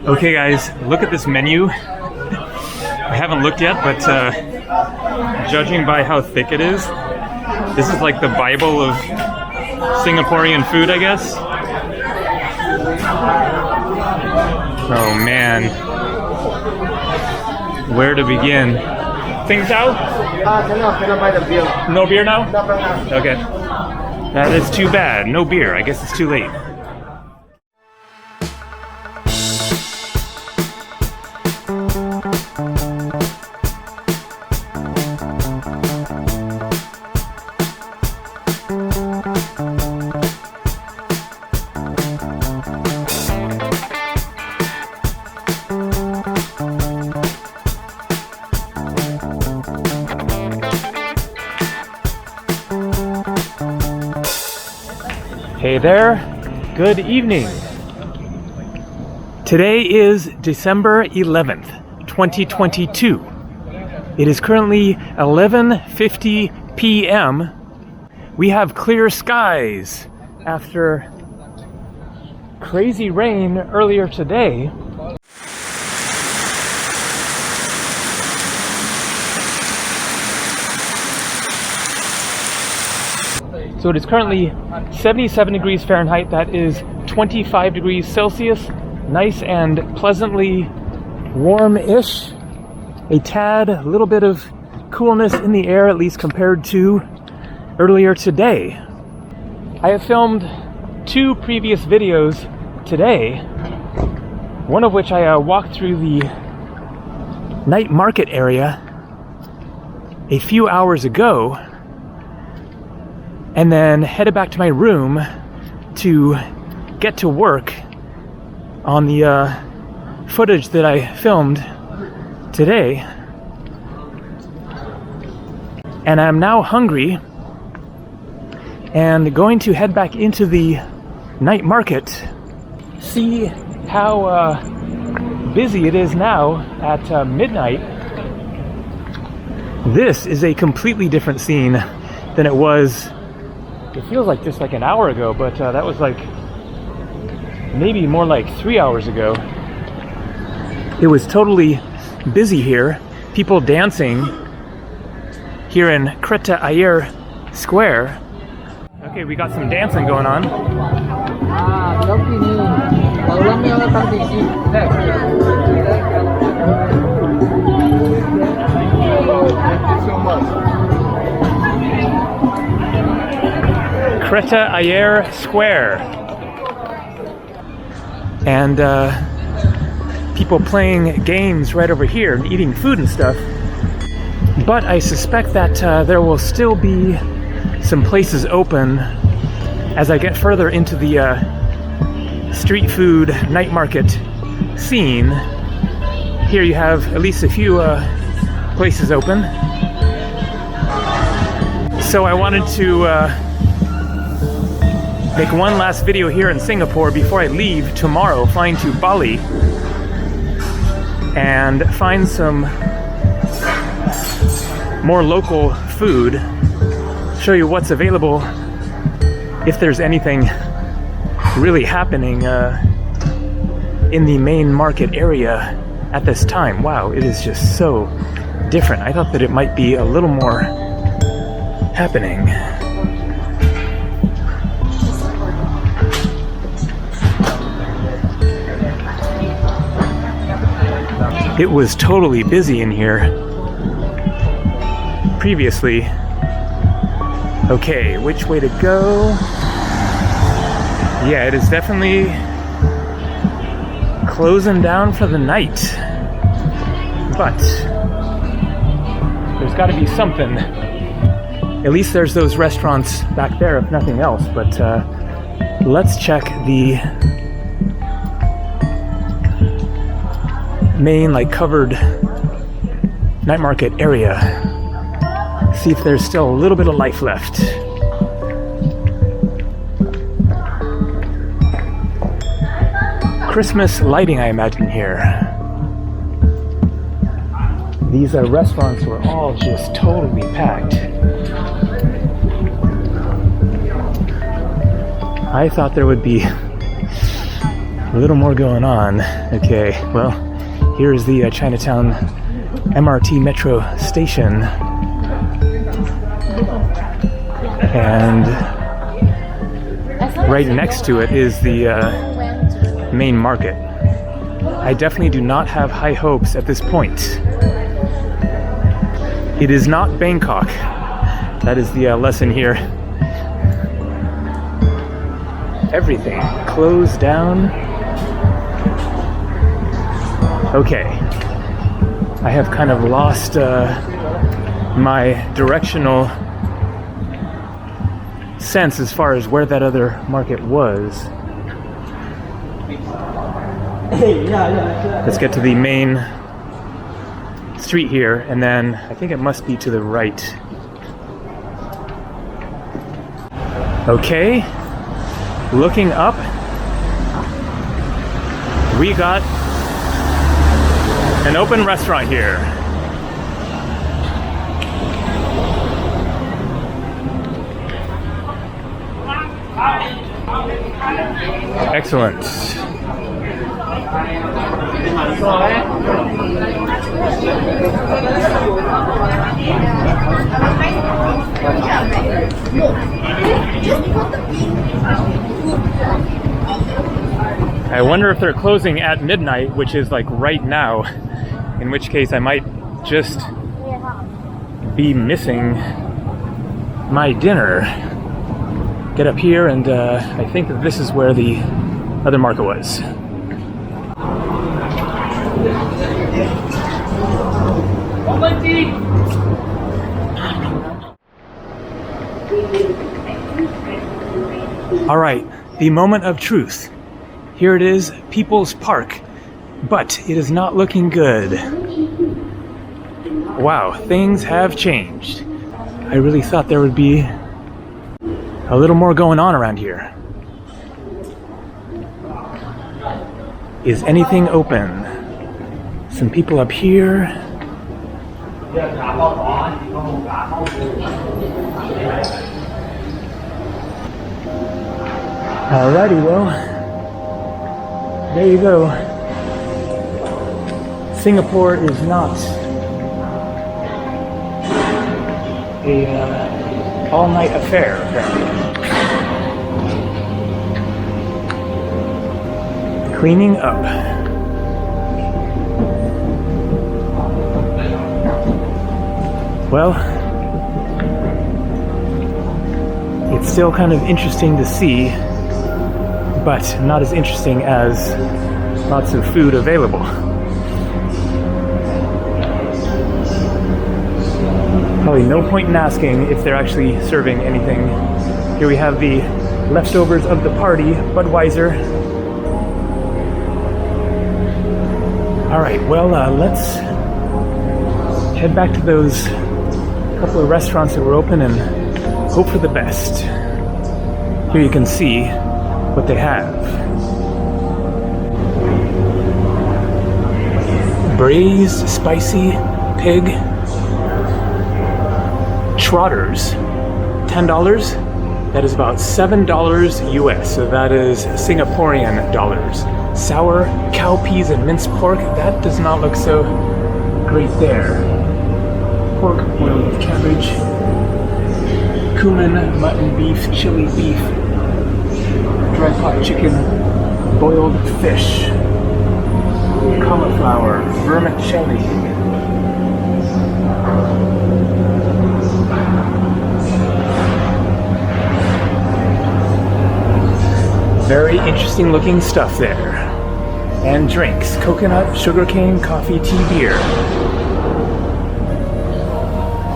Okay guys, look at this menu. I haven't looked yet, but judging by how thick it is, this is like the Bible of Singaporean food, I guess. Oh man. Where to begin? Ting Tao? Cannot buy the beer. No beer now? No. Okay. That is too bad. No beer. I guess it's too late. Hey there, good evening. Today is December 11th, 2022. It is currently 11:50 p.m. We have clear skies after crazy rain earlier today. So it is currently 77 degrees Fahrenheit, that is 25 degrees Celsius, nice and pleasantly warm-ish. A tad, a little bit of coolness in the air, at least compared to earlier today. I have filmed 2 previous videos today, one of which I walked through the night market area a few hours ago, and then headed back to my room to get to work on the footage that I filmed today. And I'm now hungry and going to head back into the night market, see how busy it is now at midnight. This is a completely different scene than it was. It feels like just like an hour ago, but that was like maybe more like 3 hours ago. It was totally busy here. People dancing here in Kreta Ayer Square. Okay, we got some dancing going on. Kreta Ayer Square. And people playing games right over here and eating food and stuff. But I suspect that there will still be some places open as I get further into the street food night market scene. Here you have at least a few places open. So I wanted to make one last video here in Singapore before I leave tomorrow, flying to Bali, and find some more local food, show you what's available, if there's anything really happening in the main market area at this time. Wow, it is just so different. I thought that it might be a little more happening. It was totally busy in here previously. Okay, which way to go? Yeah, it is definitely closing down for the night. But there's got to be something. At least there's those restaurants back there, if nothing else. But let's check the main, like, covered night market area. See if there's still a little bit of life left. Christmas lighting, I imagine, here. These restaurants were all just totally packed. I thought there would be A little more going on. Okay, well, here is the Chinatown MRT metro station. And right next to it is the main market. I definitely do not have high hopes at this point. It is not Bangkok. That is the lesson here. Everything closed down. Okay. I have kind of lost my directional sense as far as where that other market was. Let's get to the main street here, and then I think it must be to the right. Okay, looking up, we got an open restaurant here. Excellent. I wonder if they're closing at midnight, which is like right now, in which case I might just be missing my dinner. Get up here, and I think that this is where the other market was. All right, the moment of truth. Here it is, People's Park, but it is not looking good. Wow, things have changed. I really thought there would be a little more going on around here. Is anything open? Some people up here. Alrighty, well, there you go. Singapore is not a all-night affair, apparently. Cleaning up. Well, it's still kind of interesting to see, but not as interesting as lots of food available. Probably no point in asking if they're actually serving anything. Here we have the leftovers of the party, Budweiser. All right, well, let's head back to those couple of restaurants that were open and hope for the best. Here you can see what they have. Braised spicy pig trotters, $10. That is about $7 US, so that is Singaporean dollars. Sour cow peas and minced pork, that does not look so great there. Pork boiled with cabbage, cumin, mutton, beef, chili beef, dry pot chicken, boiled fish, cauliflower, vermicelli. Very interesting looking stuff there. And drinks, coconut, sugarcane, coffee, tea, beer.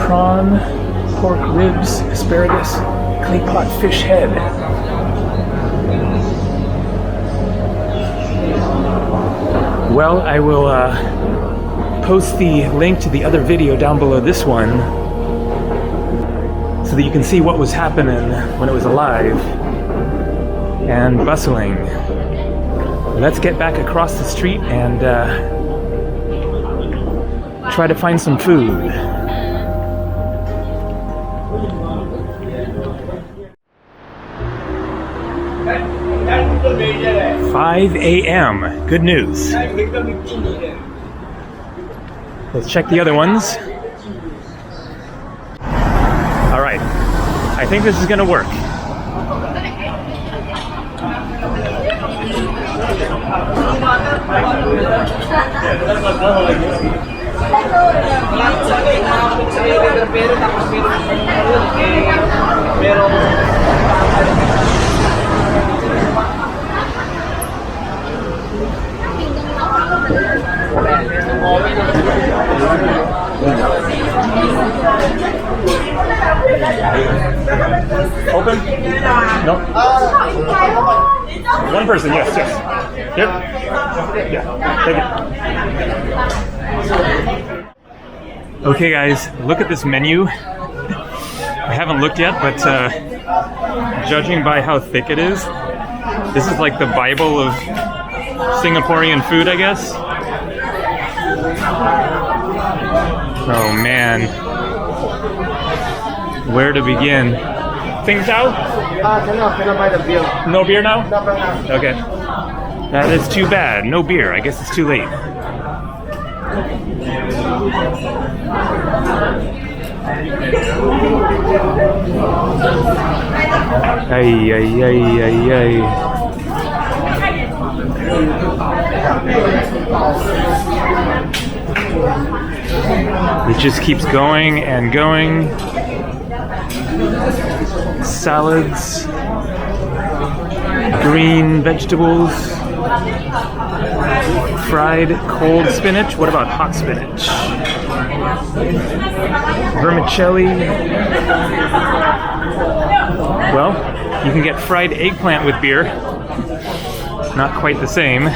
Prawn, pork ribs, asparagus, clay pot fish head. Well, I will post the link to the other video down below this one so that you can see what was happening when it was alive and bustling. Let's get back across the street and try to find some food. 5 a.m. Good news. Let's check the other ones. All right. I think this is going to work. Open? No. One person, yes, yes. Yep. Yeah. Take it. Okay, guys, look at this menu. I haven't looked yet, but judging by how thick it is, this is like the Bible of Singaporean food, I guess. Oh man, where to begin? Things out? Cannot buy the beer. No beer now? No, no. Okay. That is too bad. No beer. I guess it's too late. Ay, ay, ay, ay, ay. It just keeps going and going. Salads, green vegetables, fried cold spinach. What about hot spinach? Vermicelli. Well, you can get fried eggplant with beer. Not quite the same.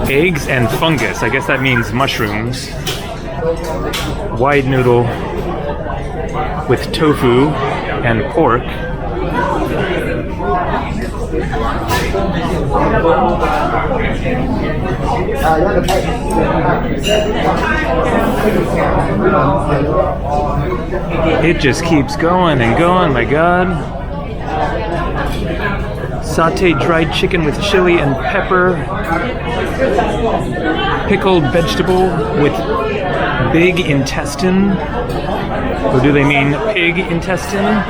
Eggs and fungus. I guess that means mushrooms. Wide noodle with tofu and pork. It just keeps going and going, my God. Sauteed dried chicken with chili and pepper. Pickled vegetable with big intestine. Or do they mean pig intestine?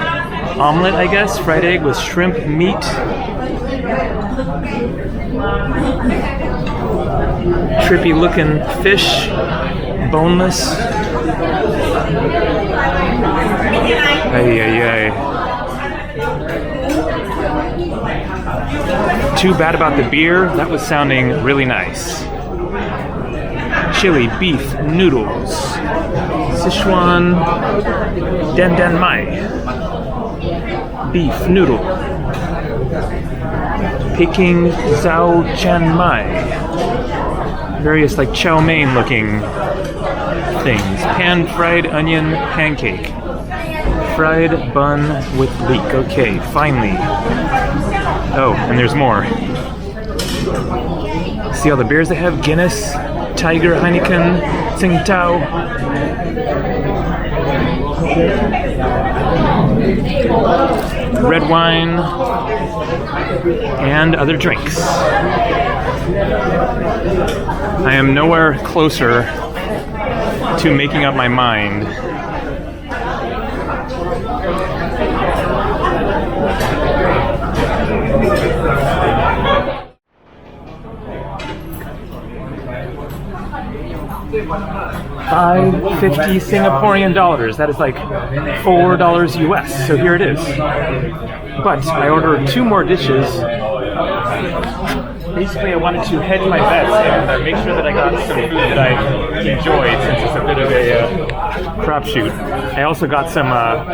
Omelet, I guess. Fried egg with shrimp meat. Trippy looking fish. Boneless. Ay, ay, ay. Too bad about the beer. That was sounding really nice. Chili beef noodles. Sichuan Dan Dan Mai. Beef noodle. Peking Zhao Chan Mai. Various like chow mein looking things. Pan fried onion pancake. Fried bun with leek. Okay, finally. Oh, and there's more. See all the beers they have? Guinness, Tiger, Heineken, Tsingtao. Red wine, and other drinks. I am nowhere closer to making up my mind. $5.50 Singaporean dollars. That is like $4 US. So here it is. But I ordered 2 more dishes. Basically, I wanted to hedge my bets and make sure that I got some food that I enjoyed, since it's a bit of a crapshoot. I also got some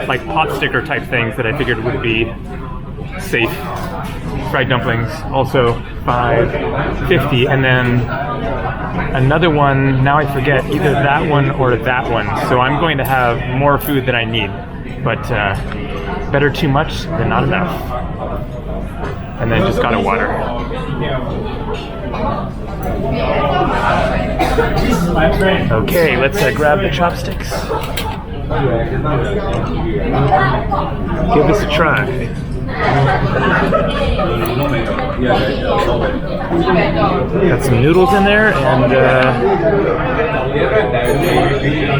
like pot sticker type things that I figured would be safe. Fried dumplings, also $5.50, and then another one. Now I forget, either that one or that one. So I'm going to have more food than I need. But Better too much than not enough. And then just got a water. Okay, let's grab the chopsticks. Give this a try. Got some noodles in there, and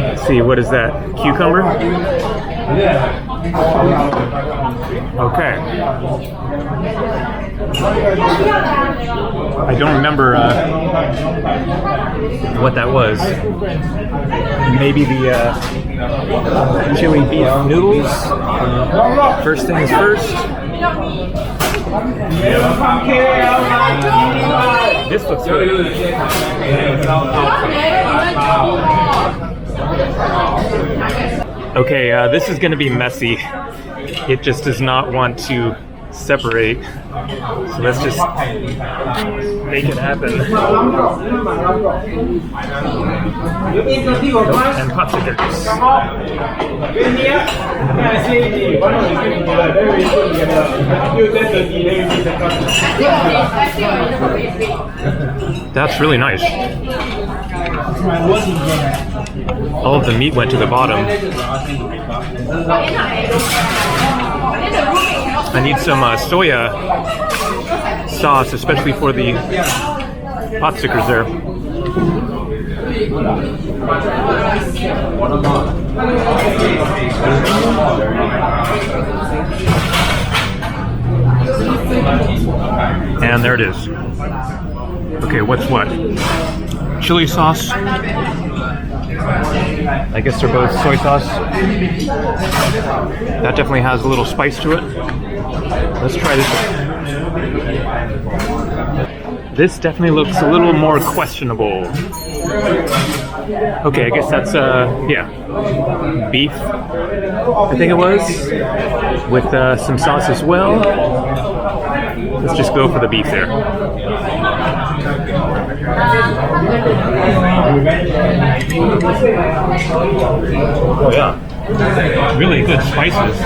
let's see, what is that? Cucumber? Okay. I don't remember what that was. Maybe the chili beef noodles. First things first. This looks good. Okay, this is going to be messy. It just does not want to separate. So let's just make it happen. And popsicles. That's really nice. All of the meat went to the bottom. I need some soya sauce, especially for the pot stickers there. And there it is. Okay, what's what? Chili sauce. I guess they're both soy sauce. That definitely has a little spice to it. Let's try this one. This definitely looks a little more questionable. Okay, I guess that's, yeah, beef, I think it was, with some sauce as well. Let's just go for the beef there. Oh yeah, really good spices.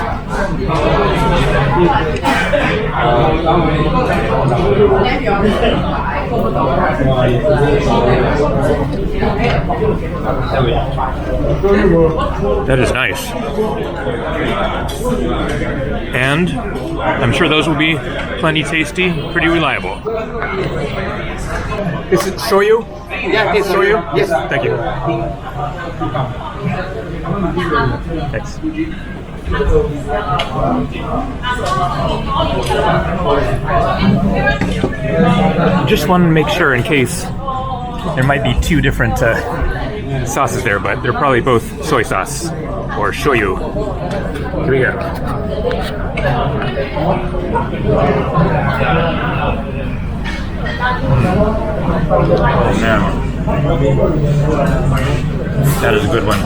That is nice. And I'm sure those will be plenty tasty, pretty reliable. Is it shoyu? Yeah, it's Shoyu? Yes. Thank you. Thanks. Just want to make sure in case there might be two different sauces there, but they're probably both soy sauce or shoyu. Here we go. Oh man, that is a good one.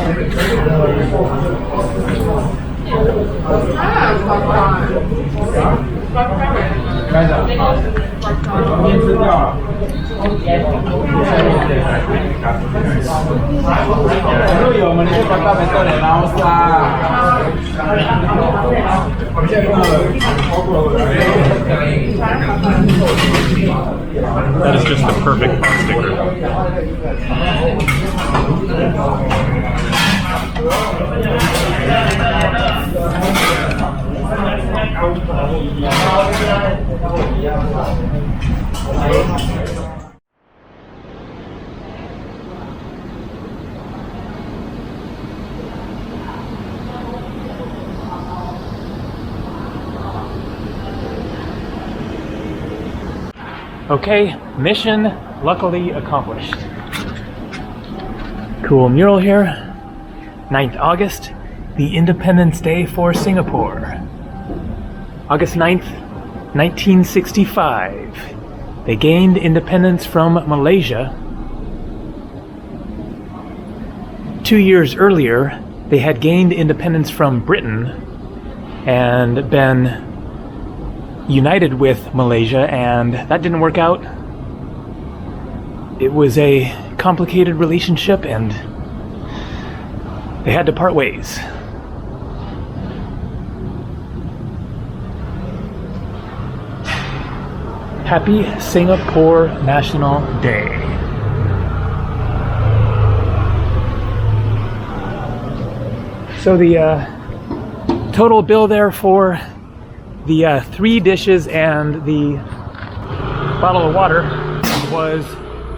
That is just the perfect pot sticker. Okay, mission luckily accomplished. Cool mural here. 9th August, the Independence Day for Singapore. August 9th, 1965. They gained independence from Malaysia. 2 years earlier, they had gained independence from Britain and been united with Malaysia, and that didn't work out. It was a complicated relationship and they had to part ways. Happy Singapore National Day. So the total bill there for the 3 dishes and the bottle of water was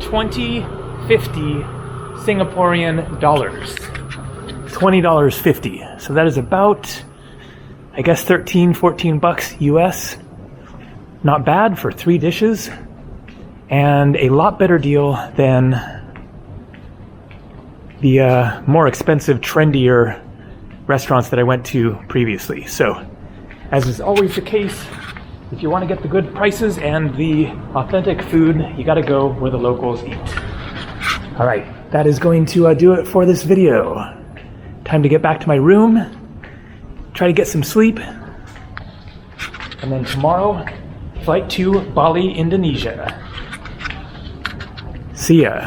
20.50 Singaporean dollars. $20.50. So that is about, I guess, 14 bucks US. Not bad for 3 dishes, and a lot better deal than the more expensive, trendier restaurants that I went to previously. So, as is always the case, if you want to get the good prices and the authentic food, you got to go where the locals eat. All right, that is going to do it for this video. Time to get back to my room, try to get some sleep, and then tomorrow, flight to Bali, Indonesia. See ya.